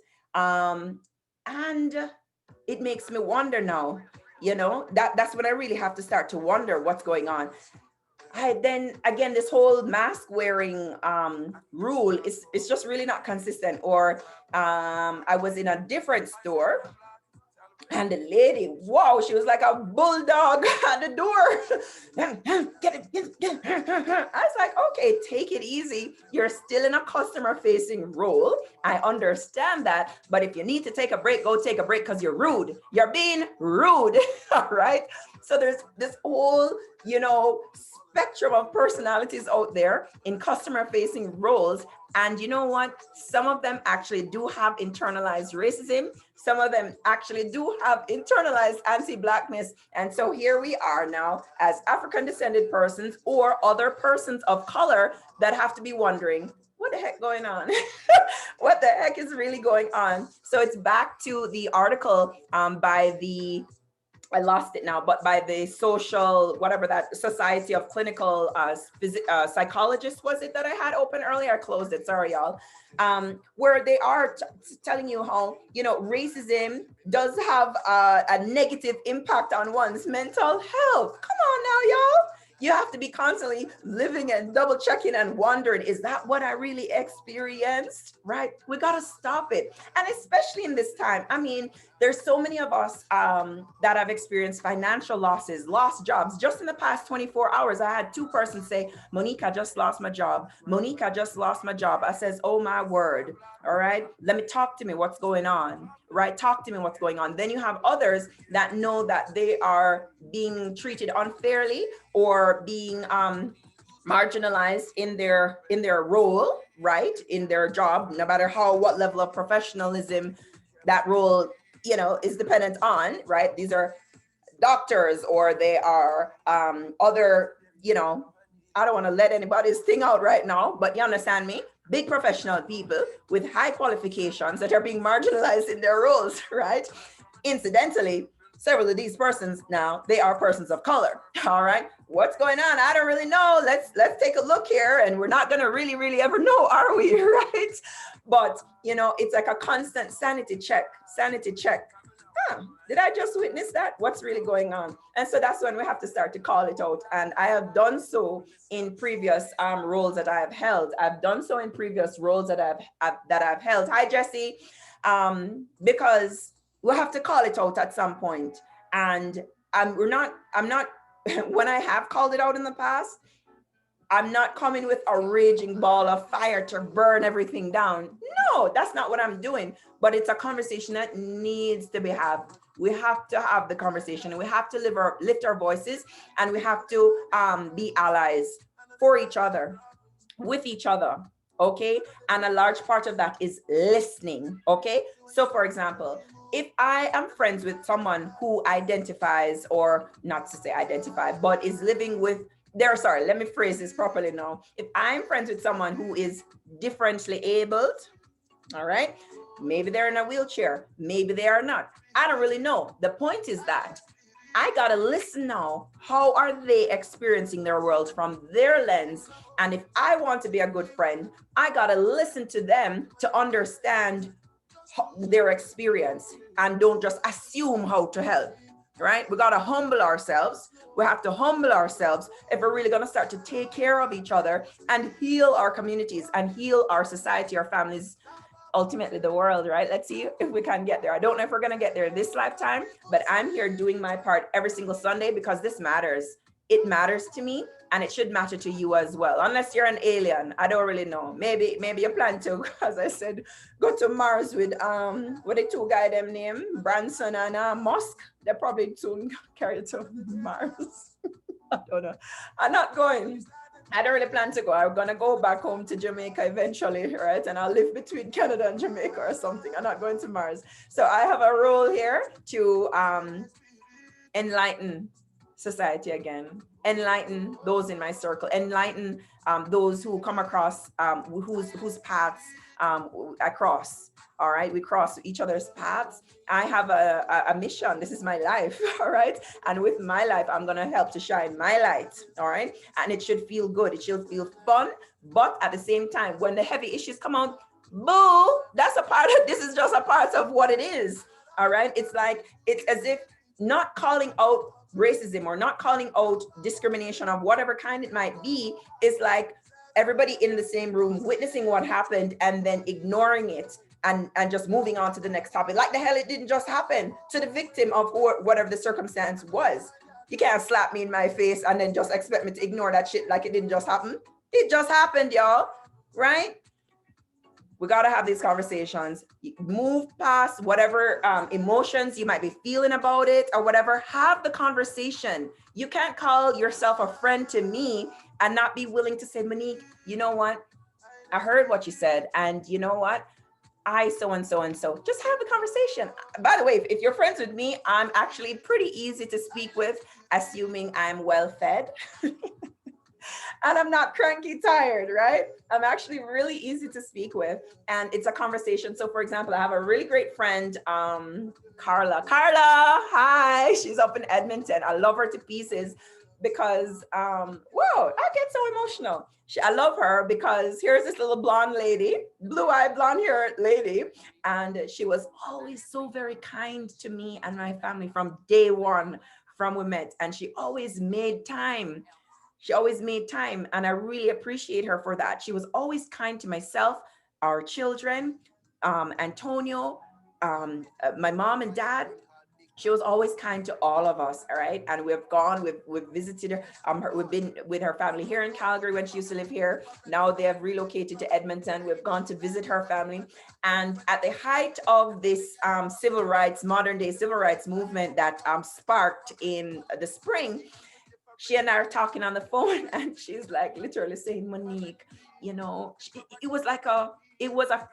A: And it makes me wonder now, You know, that's when I really have to start to wonder what's going on. Then again, this whole mask wearing rule is, it's just really not consistent. Or I was in a different store, and the lady, wow, she was like a bulldog at the door. Get it, get it. I was like, okay, take it easy. You're still in a customer facing role. I understand that. But if you need to take a break, go take a break, because you're rude. You're being rude. All right. So there's this whole, you know, spectrum of personalities out there in customer facing roles. And you know what? Some of them actually do have internalized racism. Some of them actually do have internalized anti-Blackness. And so here we are now as African descended persons or other persons of color that have to be wondering, what the heck going on? What the heck is really going on? So it's back to the article by the, I lost it now, but by the social, whatever that Society of Clinical Psychologists, was it that I had open earlier? I closed it, sorry y'all. Where they are telling you how, you know, racism does have a negative impact on one's mental health. Come on now, y'all. You have to be constantly living and double checking and wondering, is that what I really experienced? Right? We got to stop it. And especially in this time, I mean, there's so many of us that have experienced financial losses, lost jobs. Just in the past 24 hours, I had 2 persons say, Monique, I just lost my job. Monique, I just lost my job. I says, oh my word. All right, let me talk to me what's going on, right? Talk to me what's going on. Then you have others that know that they are being treated unfairly or being marginalized in their role, right? In their job, no matter what level of professionalism that role, you know, is dependent on, right? These are doctors, or they are other, you know, I don't want to let anybody's thing out right now, but you understand me? Big professional people with high qualifications that are being marginalized in their roles, right? Incidentally, several of these persons now, they are persons of color. All right, what's going on? I don't really know. Let's take a look here, and we're not going to really ever know, are we? Right? But you know, it's like a constant sanity check. Did I just witness that? What's really going on? And so that's when we have to start to call it out. And I have done so in previous roles that I have held. I've done so in previous roles that I've held. Hi, Jesse. Because we'll have to call it out at some point. And I'm not, when I have called it out in the past, I'm not coming with a raging ball of fire to burn everything down. No, that's not what I'm doing. But it's a conversation that needs to be had. We have to have the conversation. We have to lift our voices, and we have to be allies for each other, with each other. Okay. And a large part of that is listening. Okay. So for example, if I am friends with someone who identifies, or not to say identify, but is living with let me phrase this properly now. If I'm friends with someone who is differently abled, all right, maybe they're in a wheelchair, maybe they are not. I don't really know. The point is that I got to listen now. How are they experiencing their world from their lens? And if I want to be a good friend, I got to listen to them to understand their experience, and don't just assume how to help. Right? We got to humble ourselves. We have to humble ourselves if we're really going to start to take care of each other and heal our communities and heal our society, our families, ultimately the world, right? Let's see if we can get there. I don't know if we're going to get there this lifetime, but I'm here doing my part every single Sunday because this matters. It matters to me, and it should matter to you as well. Unless you're an alien, I don't really know. Maybe you plan to, as I said, go to Mars with what the 2 guy them name, Branson and Musk. They're probably soon carry it to Mars. I don't know. I'm not going. I don't really plan to go. I'm gonna go back home to Jamaica eventually, right? And I'll live between Canada and Jamaica or something. I'm not going to Mars. So I have a role here to enlighten society again, enlighten those in my circle, enlighten those who come across, whose paths I cross. All right, we cross each other's paths. I have a mission. This is my life. All right, and with my life, I'm gonna help to shine my light. All right, and it should feel good. It should feel fun, but at the same time, when the heavy issues come out, boo, that's a part of, this is just a part of what it is. All right, it's like, it's as if not calling out racism or not calling out discrimination of whatever kind it might be is like everybody in the same room witnessing what happened and then ignoring it and just moving on to the next topic. Like the hell it didn't just happen to the victim of whatever the circumstance was. You can't slap me in my face and then just expect me to ignore that shit like it didn't just happen. It just happened, y'all, right? We got to have these conversations. Move past whatever emotions you might be feeling about it or whatever. Have the conversation. You can't call yourself a friend to me and not be willing to say, Monique, you know what? I heard what you said. And you know what? I so and so and so. Just have the conversation. By the way, if you're friends with me, I'm actually pretty easy to speak with, assuming I'm well fed. And I'm not cranky tired, right? I'm actually really easy to speak with. And it's a conversation. So for example, I have a really great friend, Carla. Carla, hi. She's up in Edmonton. I love her to pieces because, whoa, I get so emotional. I love her because here's this little blonde lady, blue-eyed blonde hair lady. And she was always so very kind to me and my family from day one from we met. And she always made time. She always made time, and I really appreciate her for that. She was always kind to myself, our children, Antonio, my mom and dad. She was always kind to all of us, all right? And we've visited her, we've been with her family here in Calgary when she used to live here. Now they have relocated to Edmonton. We've gone to visit her family. And at the height of this modern day civil rights movement that sparked in the spring, she and I are talking on the phone and she's like literally saying, Monique, you know, it was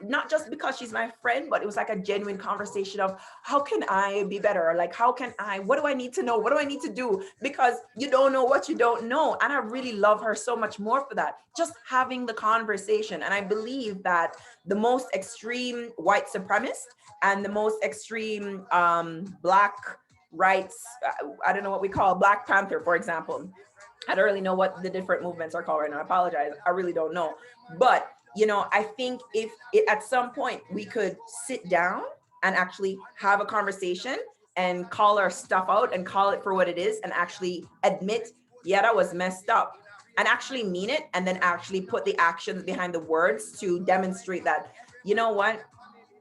A: not just because she's my friend, but it was like a genuine conversation of how can I be better? Like, what do I need to know? What do I need to do? Because you don't know what you don't know. And I really love her so much more for that. Just having the conversation. And I believe that the most extreme white supremacist and the most extreme Black rights, I don't know what we call Black Panther, for example. I don't really know what the different movements are called right now. I apologize. I really don't know. But, you know, I think if at some point we could sit down and actually have a conversation and call our stuff out and call it for what it is and actually admit, yeah, that was messed up, and actually mean it, and then actually put the actions behind the words to demonstrate that, you know what,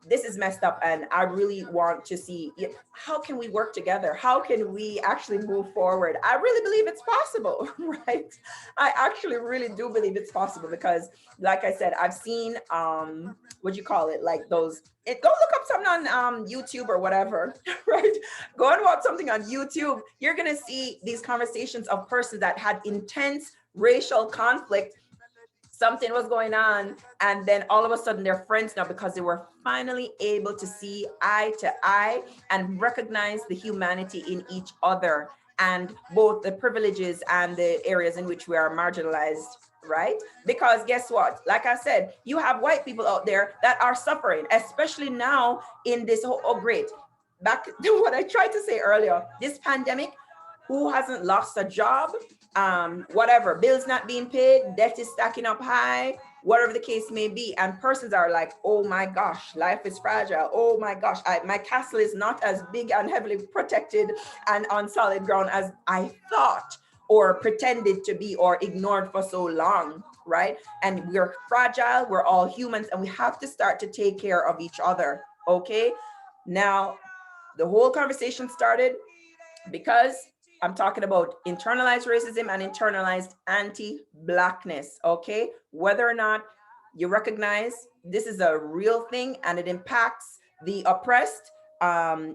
A: this is messed up and I really want to see how can we work together? How can we actually move forward? I really believe it's possible, right? I actually really do believe it's possible because like I said, I've seen, what you call it? Like go look up something on YouTube or whatever, right? Go and watch something on YouTube. You're going to see these conversations of persons that had intense racial conflict. Something was going on, and then all of a sudden they're friends now because they were finally able to see eye to eye and recognize the humanity in each other and both the privileges and the areas in which we are marginalized, right? Because guess what? Like I said, you have white people out there that are suffering, especially now in this great. Back to what I tried to say earlier, this pandemic, who hasn't lost a job? Whatever, bills not being paid, debt is stacking up high, whatever the case may be. And persons are like, oh my gosh, life is fragile. Oh my gosh, my castle is not as big and heavily protected and on solid ground as I thought or pretended to be or ignored for so long, right? And we're fragile, we're all humans, and we have to start to take care of each other, okay? Now, the whole conversation started because I'm talking about internalized racism and internalized anti-Blackness, okay? Whether or not you recognize this is a real thing and it impacts the oppressed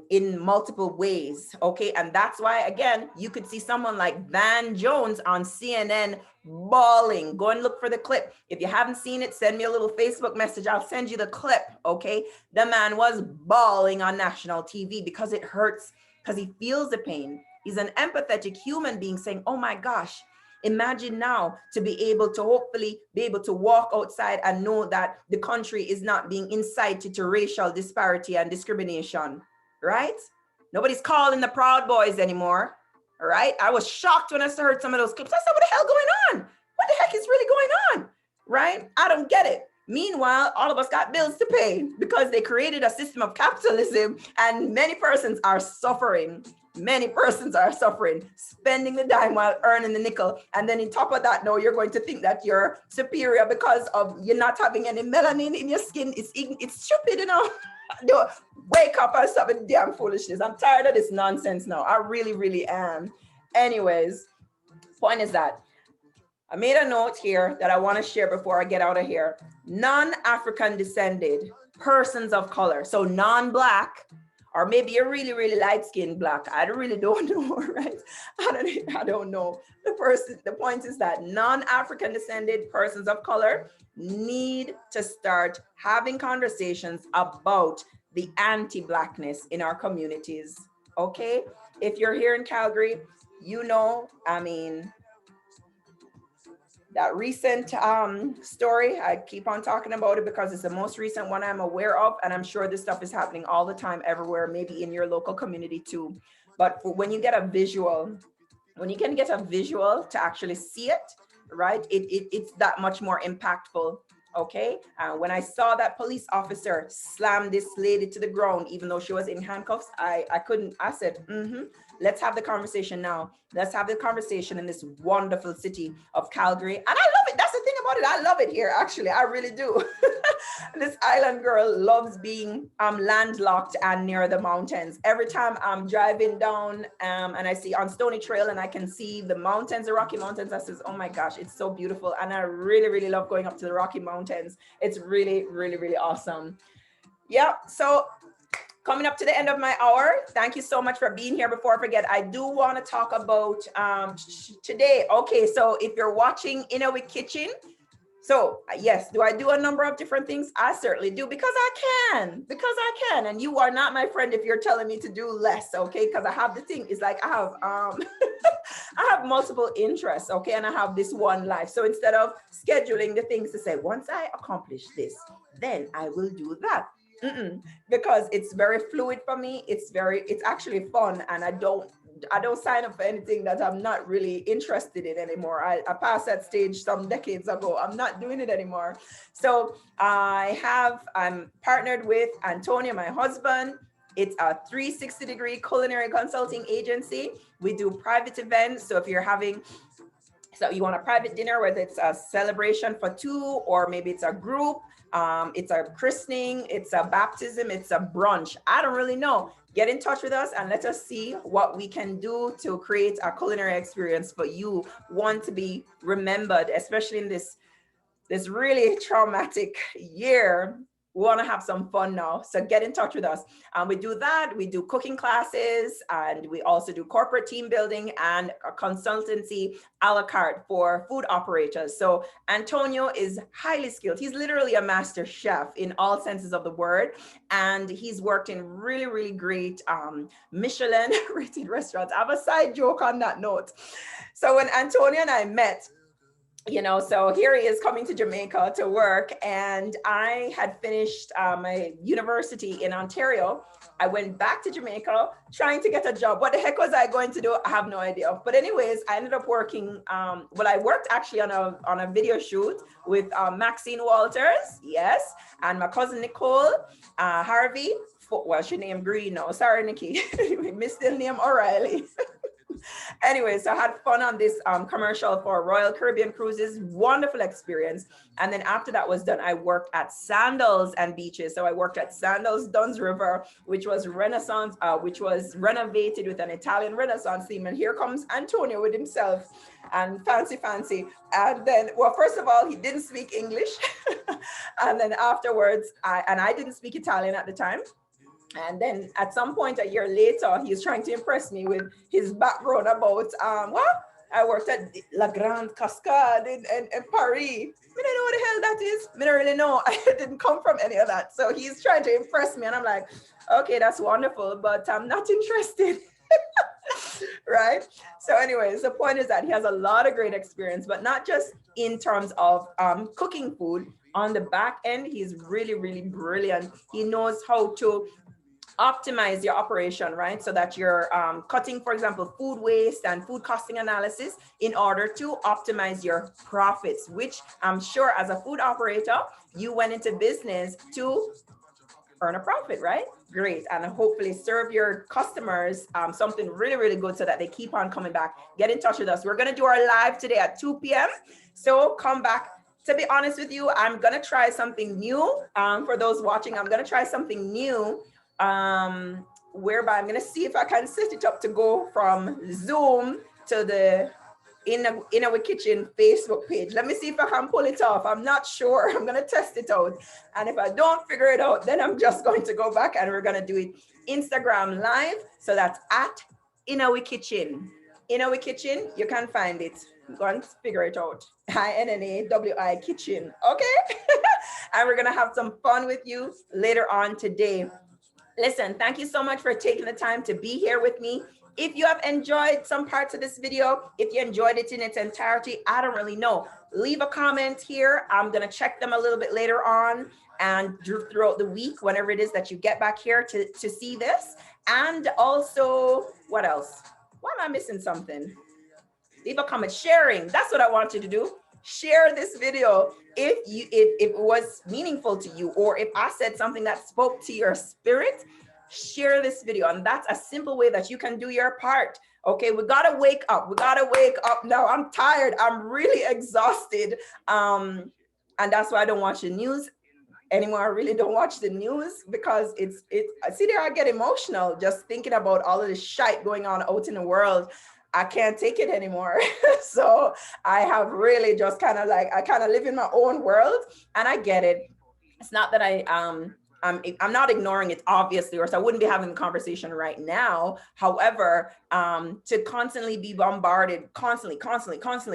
A: in multiple ways, okay? And that's why, again, you could see someone like Van Jones on CNN bawling. Go and look for the clip. If you haven't seen it, send me a little Facebook message. I'll send you the clip, okay? The man was bawling on national TV because it hurts, because he feels the pain. He's an empathetic human being saying, oh my gosh, imagine now to be able to hopefully be able to walk outside and know that the country is not being incited to racial disparity and discrimination, right? Nobody's calling the Proud Boys anymore, right? I was shocked when I heard some of those clips. I said, what the hell going on? What the heck is really going on, right? I don't get it. Meanwhile, all of us got bills to pay because they created a system of capitalism and many persons are suffering. Many persons are suffering, spending the dime while earning the nickel. And then on top of that, now you're going to think that you're superior because of you not having any melanin in your skin. It's stupid, you know. Wake up and stop with damn foolishness. I'm tired of this nonsense now. I really, really am. Anyways, point is that I made a note here that I want to share before I get out of here. Non-African descended persons of color, so non-Black, or maybe you're really, really light-skinned Black. I really don't know, right? I don't know. The point is that non-African descended persons of color need to start having conversations about the anti-Blackness in our communities, okay? If you're here in Calgary, you know, I mean, that recent story, I keep on talking about it because it's the most recent one I'm aware of, and I'm sure this stuff is happening all the time everywhere, maybe in your local community too. But when you get a visual, when you can get a visual to actually see it, right, it's that much more impactful. Okay, when I saw that police officer slam this lady to the ground, even though she was in handcuffs, I said, let's have the conversation now. Let's have the conversation in this wonderful city of Calgary. And I love it. That's the thing about it. I love it here, actually. I really do. This island girl loves being landlocked and near the mountains. Every time I'm driving down and I see on Stony Trail and I can see the mountains, the Rocky Mountains, I says, oh my gosh, it's so beautiful. And I really, really love going up to the Rocky Mountains. It's really, really, really awesome. Yeah, so coming up to the end of my hour. Thank you so much for being here. Before I forget, I do want to talk about today. Okay, so if you're watching Innowick Kitchen, so yes, do I do a number of different things? I certainly do, because I can, and you are not my friend if you're telling me to do less, okay? Because I have the thing, it's like I have I have multiple interests, okay? And I have this one life. So instead of scheduling the things to say, once I accomplish this, then I will do that. Because it's very fluid for me. It's actually fun, and I don't sign up for anything that I'm not really interested in anymore. I passed that stage some decades ago. I'm not doing it anymore. So I'm partnered with Antonio, my husband. It's a 360-degree culinary consulting agency. We do private events. So if you're having, so you want a private dinner, whether it's a celebration for two, or maybe it's a group, it's a christening, it's a baptism, it's a brunch, I don't really know. Get in touch with us and let us see what we can do to create a culinary experience for you. Want to be remembered, especially in this really traumatic year. We want to have some fun now. So get in touch with us. We do that. We do cooking classes, and we also do corporate team building and a consultancy a la carte for food operators. So Antonio is highly skilled. He's literally a master chef in all senses of the word. And he's worked in really, really great Michelin rated restaurants. I have a side joke on that note. So when Antonio and I met, you know, so here he is coming to Jamaica to work, and I had finished my university in Ontario. I went back to Jamaica trying to get a job. What the heck was I going to do? I have no idea. But anyways, I ended up working, well, I worked actually on a video shoot with Maxine Walters, yes, and my cousin Nicole Harvey. Well, she named Green now. Sorry, Nikki. Missed the name O'Reilly. Anyway, so I had fun on this commercial for Royal Caribbean Cruises. Wonderful experience. And then after that was done, I worked at Sandals and Beaches. So I worked at Sandals Duns River, which was Renaissance, which was renovated with an Italian Renaissance theme. And here comes Antonio with himself and fancy. And then, well, first of all, he didn't speak English. And then afterwards, I didn't speak Italian at the time. And then at some point a year later, he's trying to impress me with his background about, I worked at La Grande Cascade in Paris. I don't know what the hell that is. I don't really know. I didn't come from any of that. So he's trying to impress me. And I'm like, okay, that's wonderful, but I'm not interested. Right? So anyways, the point is that he has a lot of great experience, but not just in terms of cooking food. On the back end, he's really, really brilliant. He knows how to optimize your operation, right? So that you're cutting, for example, food waste and food costing analysis in order to optimize your profits, which I'm sure as a food operator, you went into business to earn a profit, right? Great. And hopefully serve your customers something really, really good so that they keep on coming back. Get in touch with us. We're going to do our live today at 2 p.m. So come back. To be honest with you, I'm going to try something new. For those watching, I'm going to try something new whereby I'm going to see if I can set it up to go from Zoom to the in our kitchen Facebook page. Let me see if I can pull it off. I'm not sure. I'm going to test it out. And if I don't figure it out, then I'm just going to go back and we're going to do it Instagram live. So that's at in our kitchen. In our kitchen, you can find it. Go and figure it out. INNAWI kitchen. Okay. And we're going to have some fun with you later on today. Listen, thank you so much for taking the time to be here with me. If you have enjoyed some parts of this video, if you enjoyed it in its entirety, I don't really know. Leave a comment here. I'm going to check them a little bit later on and throughout the week, whenever it is that you get back here to see this. And also, what else? Why am I missing something? Leave a comment. Sharing. That's what I want you to do. Share this video if it was meaningful to you, or if I said something that spoke to your spirit. Share this video, and that's a simple way that you can do your part. Okay, we gotta wake up. We gotta wake up now. I'm tired. I'm really exhausted. And that's why I don't watch the news anymore. I really don't watch the news because I see there I get emotional just thinking about all of this shite going on out in the world. I can't take it anymore. So I have really just kind of like, I kind of live in my own world, and I get it. It's not that I'm not ignoring it, obviously, or else I wouldn't be having the conversation right now. However, to constantly be bombarded, constantly,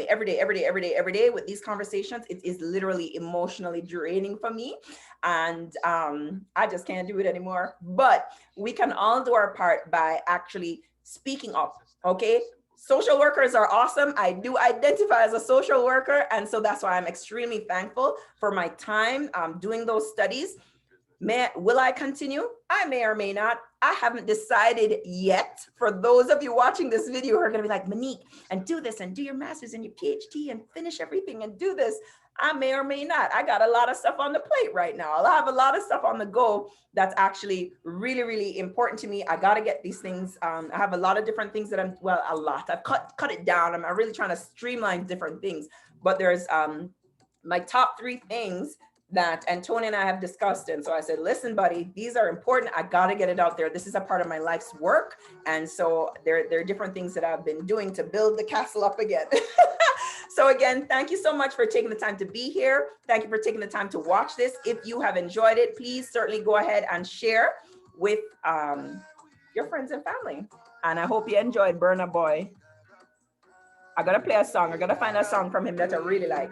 A: every day with these conversations, it is literally emotionally draining for me. And I just can't do it anymore. But we can all do our part by actually speaking up, okay? Social workers are awesome. I do identify as a social worker. And so that's why I'm extremely thankful for my time doing those studies. Will I continue? I may or may not. I haven't decided yet. For those of you watching this video who are going to be like, Monique, and do this and do your master's and your PhD and finish everything and do this. I may or may not. I got a lot of stuff on the plate right now. I'll have a lot of stuff on the go that's actually really, really important to me. I got to get these things. I have a lot of different things that I've cut it down. I'm really trying to streamline different things, but there's my top 3 things that Antonio and I have discussed. And so I said, listen, buddy, these are important. I got to get it out there. This is a part of my life's work. And so there are different things that I've been doing to build the castle up again. So again, thank you so much for taking the time to be here. Thank you for taking the time to watch this. If you have enjoyed it, please certainly go ahead and share with your friends and family. And I hope you enjoyed Burna Boy. I gotta play a song. I gotta find a song from him that I really like.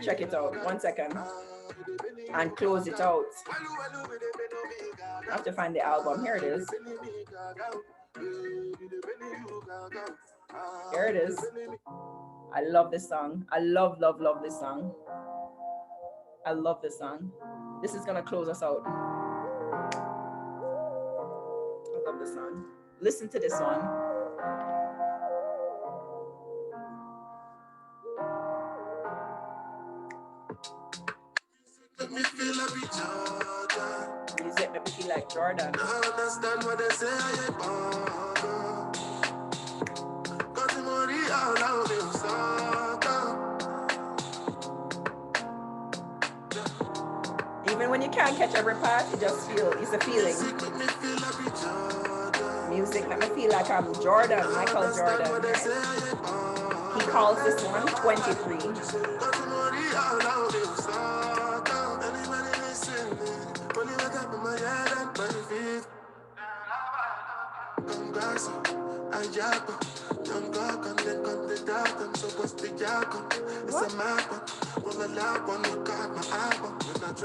A: Check it out. 1 second. And close it out. I have to find the album. Here it is. Here it is. I love this song. I love this song. I love this song. This is gonna close us out. I love this song. Listen to this one.
B: Make me feel like Jordan.
A: Music make me feel like Jordan.
B: I understand what they say, I ain't born. Got the money all out in soccer.
A: Even when you can't catch every part, you just feel, it's a feeling. Music make me feel like I'm Jordan, Michael Jordan. Right? He calls this one 23.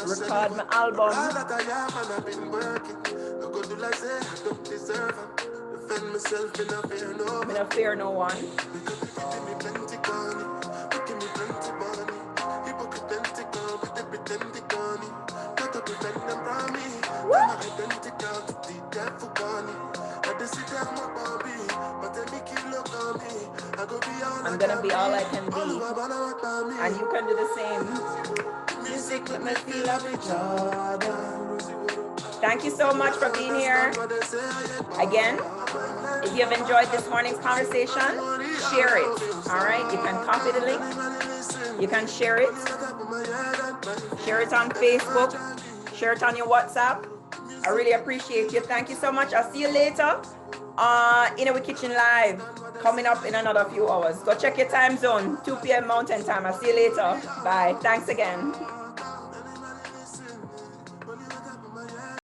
A: Record my album. I don't fear no one. I'm gonna be all I can be, and you can do the same. Music let me feel like Jordan. Thank you so much for being here. Again, if you have enjoyed this morning's conversation, share it. All right, you can copy the link. You can share it. Share it on Facebook. Share it on your WhatsApp. I really appreciate you. Thank you so much. I'll see you later in our kitchen live coming up in another few hours. Go check your time zone, 2 p.m. Mountain Time. I'll see you later. Bye. Thanks again.